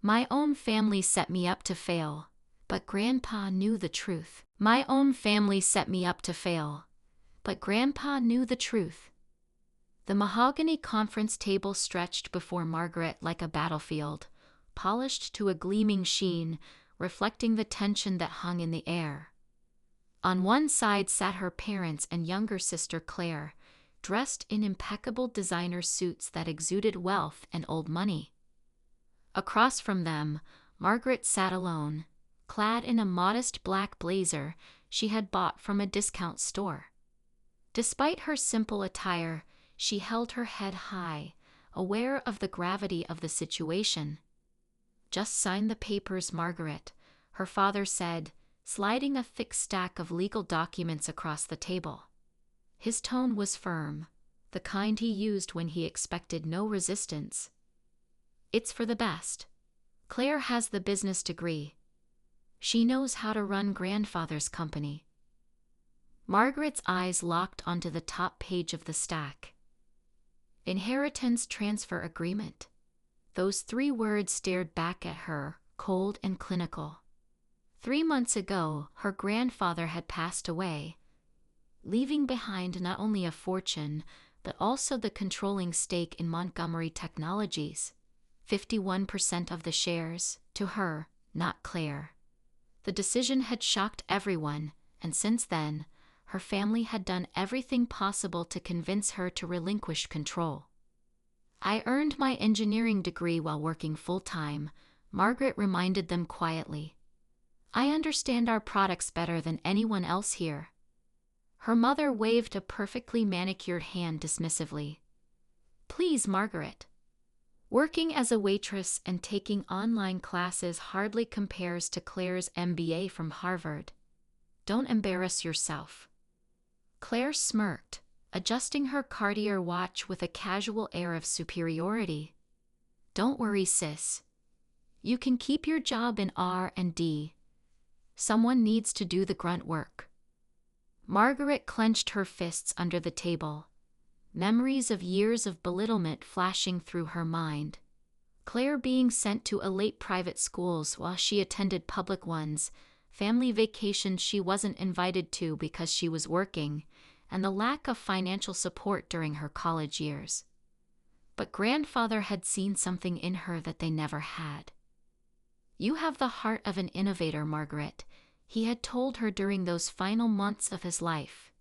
My own family set me up to fail, but Grandpa knew the truth. My own family set me up to fail, but Grandpa knew the truth. The mahogany conference table stretched before Margaret like a battlefield, polished to a gleaming sheen, reflecting the tension that hung in the air. On one side sat her parents and younger sister Claire, dressed in impeccable designer suits that exuded wealth and old money. Across from them, Margaret sat alone, clad in a modest black blazer she had bought from a discount store. Despite her simple attire, she held her head high, aware of the gravity of the situation. "Just sign the papers, Margaret," her father said, sliding a thick stack of legal documents across the table. His tone was firm, the kind he used when he expected no resistance. "It's for the best. Claire has the business degree. She knows how to run Grandfather's company." Margaret's eyes locked onto the top page of the stack. Inheritance transfer agreement. Those 3 words stared back at her, cold and clinical. 3 months ago, her grandfather had passed away, leaving behind not only a fortune, but also the controlling stake in Montgomery Technologies, 51% of the shares, to her, not Claire. The decision had shocked everyone, and since then, her family had done everything possible to convince her to relinquish control. "I earned my engineering degree while working full-time," Margaret reminded them quietly. "I understand our products better than anyone else here." Her mother waved a perfectly manicured hand dismissively. "Please, Margaret. Working as a waitress and taking online classes hardly compares to Claire's MBA from Harvard. Don't embarrass yourself." Claire smirked, adjusting her Cartier watch with a casual air of superiority. "Don't worry, sis. You can keep your job in R&D. Someone needs to do the grunt work." Margaret clenched her fists under the table, memories of years of belittlement flashing through her mind. Claire being sent to elite private schools while she attended public ones, family vacations she wasn't invited to because she was working, and the lack of financial support during her college years. But Grandfather had seen something in her that they never had. "You have the heart of an innovator, Margaret," he had told her during those final months of his life.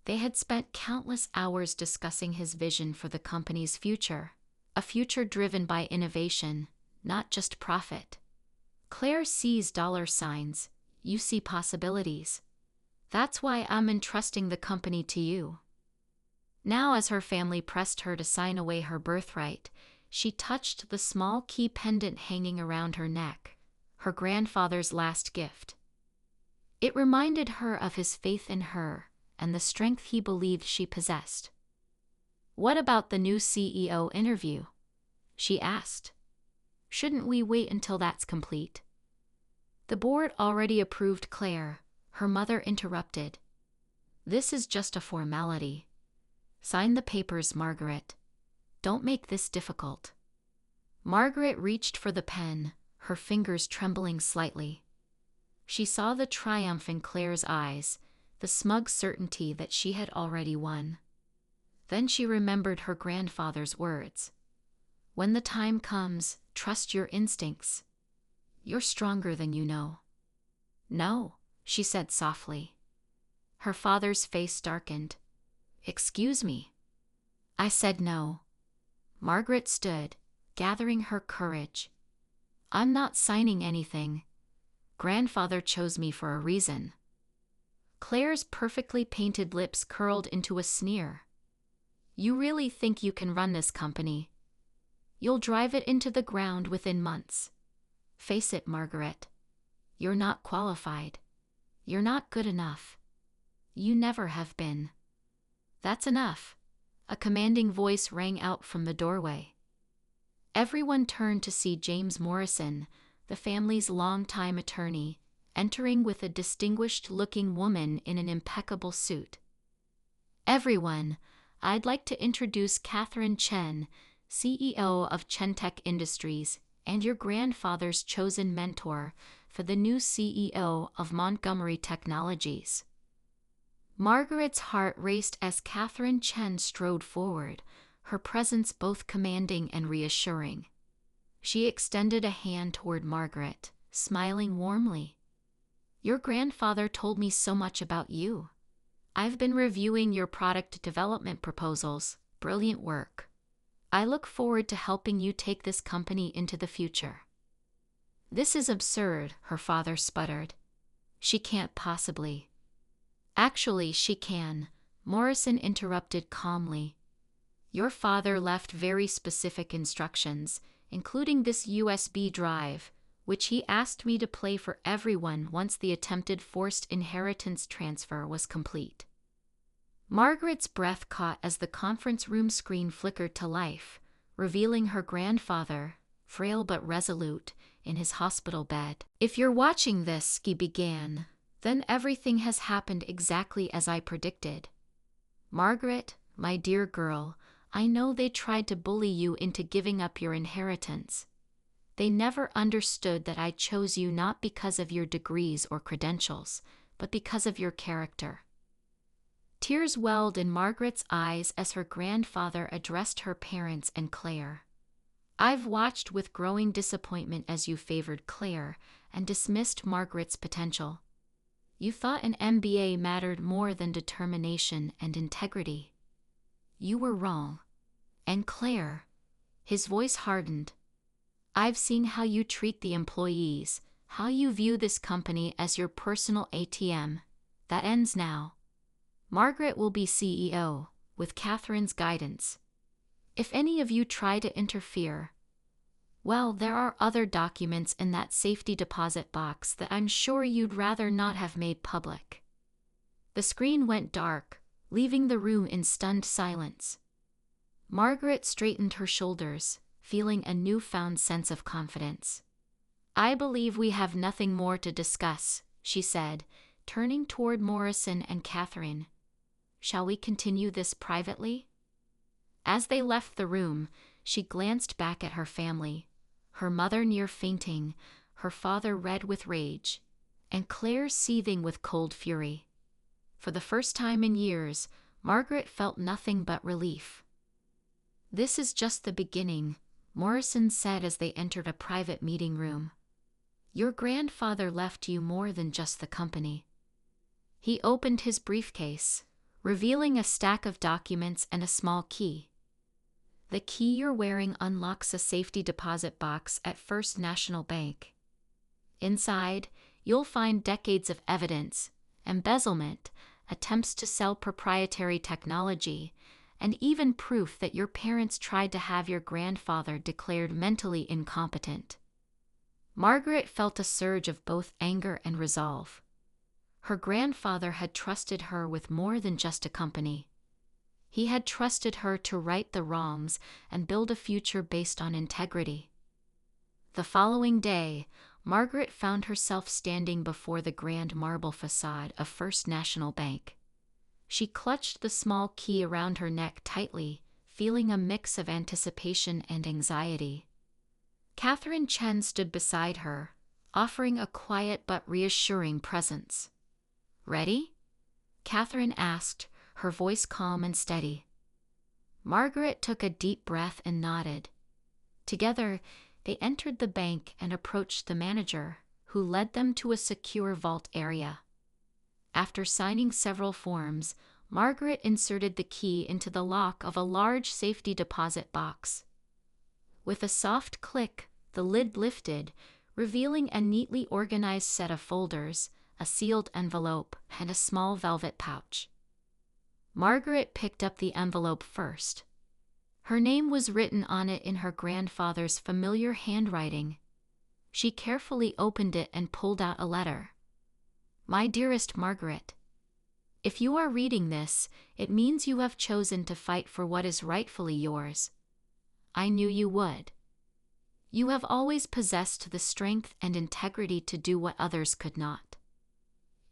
They had spent countless hours discussing his vision for the company's future, a future driven by innovation, not just profit. "Claire sees dollar signs, you see possibilities. That's why I'm entrusting the company to you." Now, as her family pressed her to sign away her birthright, she touched the small key pendant hanging around her neck, her grandfather's last gift. It reminded her of his faith in her and the strength he believed she possessed. "What about the new CEO interview?" she asked. "Shouldn't we wait until that's complete?" "The board already approved Claire," her mother interrupted. "This is just a formality. Sign the papers, Margaret. Don't make this difficult." Margaret reached for the pen, her fingers trembling slightly. She saw the triumph in Claire's eyes, the smug certainty that she had already won. Then she remembered her grandfather's words. "When the time comes, trust your instincts. You're stronger than you know." "No," she said softly. Her father's face darkened. "Excuse me." "I said no." Margaret stood, gathering her courage. "I'm not signing anything. Grandfather chose me for a reason." Claire's perfectly painted lips curled into a sneer. "You really think you can run this company? You'll drive it into the ground within months. Face it, Margaret. You're not qualified. You're not good enough. You never have been." "That's enough," a commanding voice rang out from the doorway. Everyone turned to see James Morrison, the family's longtime attorney, entering with a distinguished-looking woman in an impeccable suit. "Everyone, I'd like to introduce Catherine Chen, CEO of Chen Tech Industries," and your grandfather's chosen mentor for the new CEO of Montgomery Technologies." Margaret's heart raced as Catherine Chen strode forward, her presence both commanding and reassuring. She extended a hand toward Margaret, smiling warmly. "Your grandfather told me so much about you. I've been reviewing your product development proposals. Brilliant work. I look forward to helping you take this company into the future." "This is absurd," her father sputtered. "She can't possibly." "Actually, she can," Morrison interrupted calmly. "Your father left very specific instructions, including this USB drive, which he asked me to play for everyone once the attempted forced inheritance transfer was complete." Margaret's breath caught as the conference room screen flickered to life, revealing her grandfather, frail but resolute, in his hospital bed. "If you're watching this," he began, "then everything has happened exactly as I predicted. Margaret, my dear girl, I know they tried to bully you into giving up your inheritance. They never understood that I chose you not because of your degrees or credentials, but because of your character." Tears welled in Margaret's eyes as her grandfather addressed her parents and Claire. "I've watched with growing disappointment as you favored Claire and dismissed Margaret's potential. You thought an MBA mattered more than determination and integrity. You were wrong. And Claire," his voice hardened, "I've seen how you treat the employees, how you view this company as your personal ATM. That ends now. Margaret will be CEO, with Catherine's guidance. If any of you try to interfere, well, there are other documents in that safety deposit box that I'm sure you'd rather not have made public." The screen went dark, leaving the room in stunned silence. Margaret straightened her shoulders, feeling a newfound sense of confidence. "I believe we have nothing more to discuss," she said, turning toward Morrison and Catherine. "Shall we continue this privately?" As they left the room, she glanced back at her family, her mother near fainting, her father red with rage, and Claire seething with cold fury. For the first time in years, Margaret felt nothing but relief. "This is just the beginning," Morrison said as they entered a private meeting room. "Your grandfather left you more than just the company." He opened his briefcase, revealing a stack of documents and a small key. "The key you're wearing unlocks a safety deposit box at First National Bank. Inside, you'll find decades of evidence, embezzlement, attempts to sell proprietary technology, and even proof that your parents tried to have your grandfather declared mentally incompetent." Margaret felt a surge of both anger and resolve. Her grandfather had trusted her with more than just a company. He had trusted her to right the wrongs and build a future based on integrity. The following day, Margaret found herself standing before the grand marble facade of First National Bank. She clutched the small key around her neck tightly, feeling a mix of anticipation and anxiety. Catherine Chen stood beside her, offering a quiet but reassuring presence. "Ready?" Catherine asked, her voice calm and steady. Margaret took a deep breath and nodded. Together, they entered the bank and approached the manager, who led them to a secure vault area. After signing several forms, Margaret inserted the key into the lock of a large safety deposit box. With a soft click, the lid lifted, revealing a neatly organized set of folders, a sealed envelope, and a small velvet pouch. Margaret picked up the envelope first. Her name was written on it in her grandfather's familiar handwriting. She carefully opened it and pulled out a letter. "My dearest Margaret, if you are reading this, it means you have chosen to fight for what is rightfully yours. I knew you would. You have always possessed the strength and integrity to do what others could not.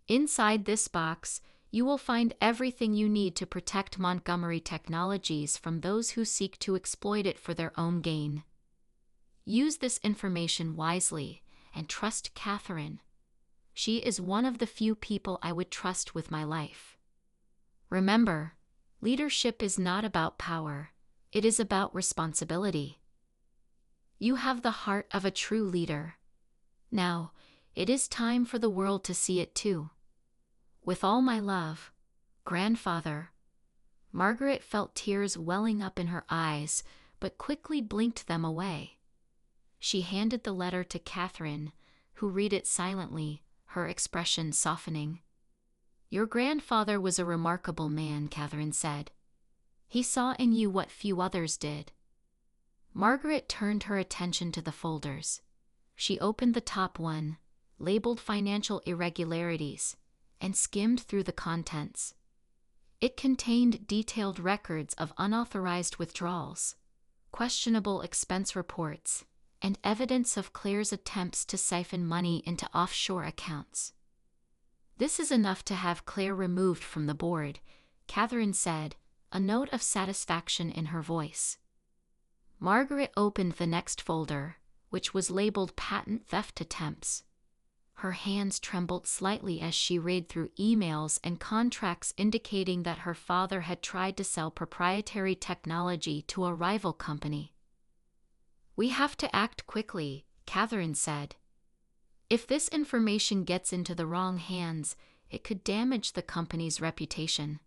Inside this box, you will find everything you need to protect Montgomery Technologies from those who seek to exploit it for their own gain. Use this information wisely and trust Catherine. She is one of the few people I would trust with my life. Remember, leadership is not about power, it is about responsibility. You have the heart of a true leader. Now, it is time for the world to see it too. With all my love, Grandfather. Margaret felt tears welling up in her eyes, but quickly blinked them away. She handed the letter to Catherine, who read it silently, her expression softening. Your grandfather was a remarkable man, Catherine said. He saw in you what few others did. Margaret turned her attention to the folders. She opened the top one, labeled Financial Irregularities, and skimmed through the contents. It contained detailed records of unauthorized withdrawals, questionable expense reports, and evidence of Claire's attempts to siphon money into offshore accounts. This is enough to have Claire removed from the board, Catherine said, a note of satisfaction in her voice. Margaret opened the next folder, which was labeled Patent Theft Attempts. Her hands trembled slightly as she read through emails and contracts indicating that her father had tried to sell proprietary technology to a rival company. We have to act quickly, Catherine said. If this information gets into the wrong hands, it could damage the company's reputation.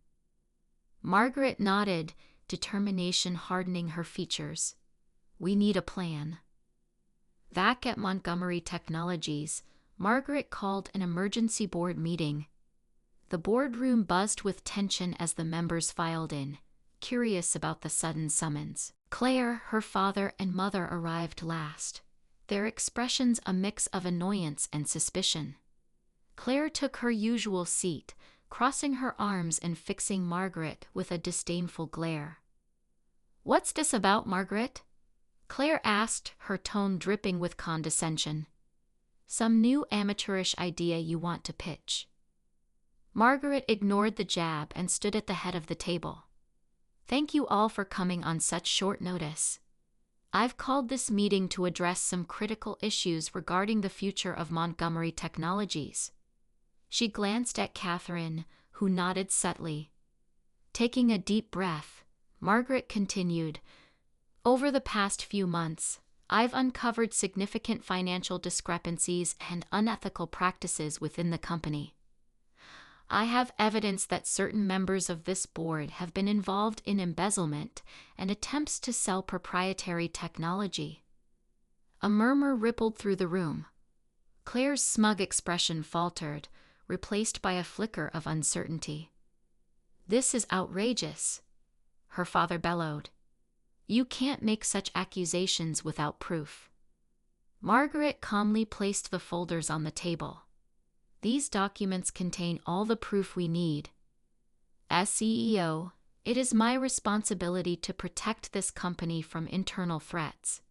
Margaret nodded, determination hardening her features. We need a plan. Back at Montgomery Technologies, Margaret called an emergency board meeting. The boardroom buzzed with tension as the members filed in, curious about the sudden summons. Claire, her father and mother arrived last, their expressions a mix of annoyance and suspicion. Claire took her usual seat, crossing her arms and fixing Margaret with a disdainful glare. What's this about, Margaret? Claire asked, her tone dripping with condescension. Some new amateurish idea you want to pitch. Margaret ignored the jab and stood at the head of the table. Thank you all for coming on such short notice. I've called this meeting to address some critical issues regarding the future of Montgomery Technologies. She glanced at Catherine, who nodded subtly. Taking a deep breath, Margaret continued, over the past few months, I've uncovered significant financial discrepancies and unethical practices within the company. I have evidence that certain members of this board have been involved in embezzlement and attempts to sell proprietary technology. A murmur rippled through the room. Claire's smug expression faltered, replaced by a flicker of uncertainty. This is outrageous, her father bellowed. You can't make such accusations without proof. Margaret calmly placed the folders on the table. These documents contain all the proof we need. As CEO, it is my responsibility to protect this company from internal threats.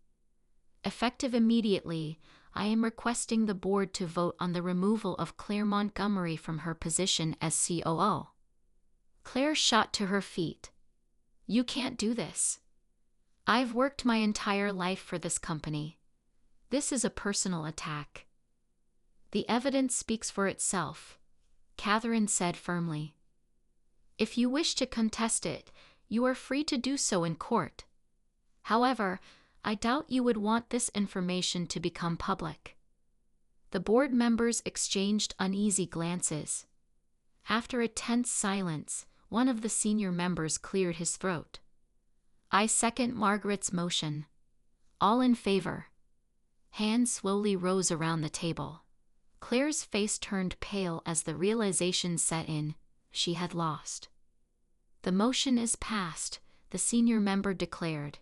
Effective immediately, I am requesting the board to vote on the removal of Claire Montgomery from her position as COO. Claire shot to her feet. You can't do this. I've worked my entire life for this company. This is a personal attack. The evidence speaks for itself, Catherine said firmly. If you wish to contest it, you are free to do so in court. However, I doubt you would want this information to become public. The board members exchanged uneasy glances. After a tense silence, one of the senior members cleared his throat. I second Margaret's motion. All in favor. Hands slowly rose around the table. Claire's face turned pale as the realization set in, she had lost. The motion is passed, the senior member declared.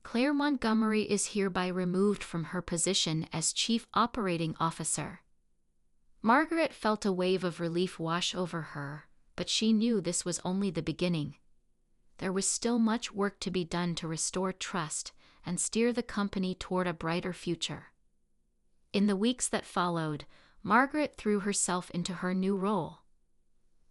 Claire Montgomery is hereby removed from her position as Chief Operating Officer. Margaret felt a wave of relief wash over her, but she knew this was only the beginning. There was still much work to be done to restore trust and steer the company toward a brighter future. In the weeks that followed, Margaret threw herself into her new role.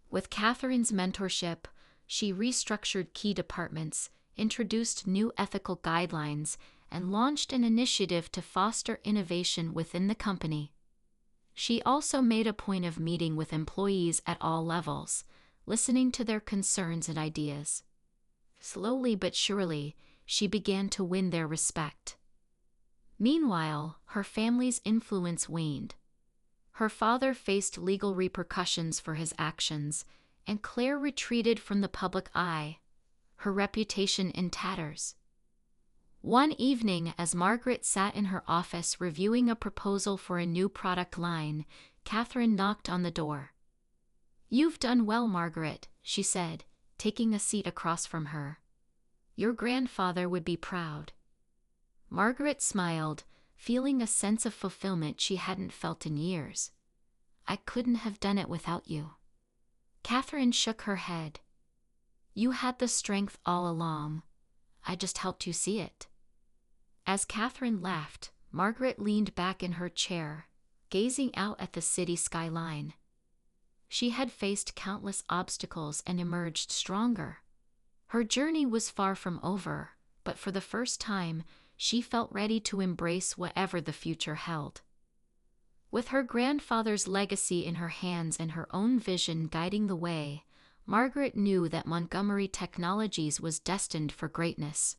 With Catherine's mentorship, she restructured key departments, introduced new ethical guidelines, and launched an initiative to foster innovation within the company. She also made a point of meeting with employees at all levels, listening to their concerns and ideas. Slowly but surely, she began to win their respect. Meanwhile, her family's influence waned. Her father faced legal repercussions for his actions, and Claire retreated from the public eye, her reputation in tatters. One evening, as Margaret sat in her office reviewing a proposal for a new product line, Catherine knocked on the door. "You've done well, Margaret," she said, taking a seat across from her. "Your grandfather would be proud." Margaret smiled, feeling a sense of fulfillment she hadn't felt in years. "I couldn't have done it without you." Catherine shook her head. "You had the strength all along. I just helped you see it." As Catherine laughed, Margaret leaned back in her chair, gazing out at the city skyline. She had faced countless obstacles and emerged stronger. Her journey was far from over, but for the first time, she felt ready to embrace whatever the future held. With her grandfather's legacy in her hands and her own vision guiding the way, Margaret knew that Montgomery Technologies was destined for greatness.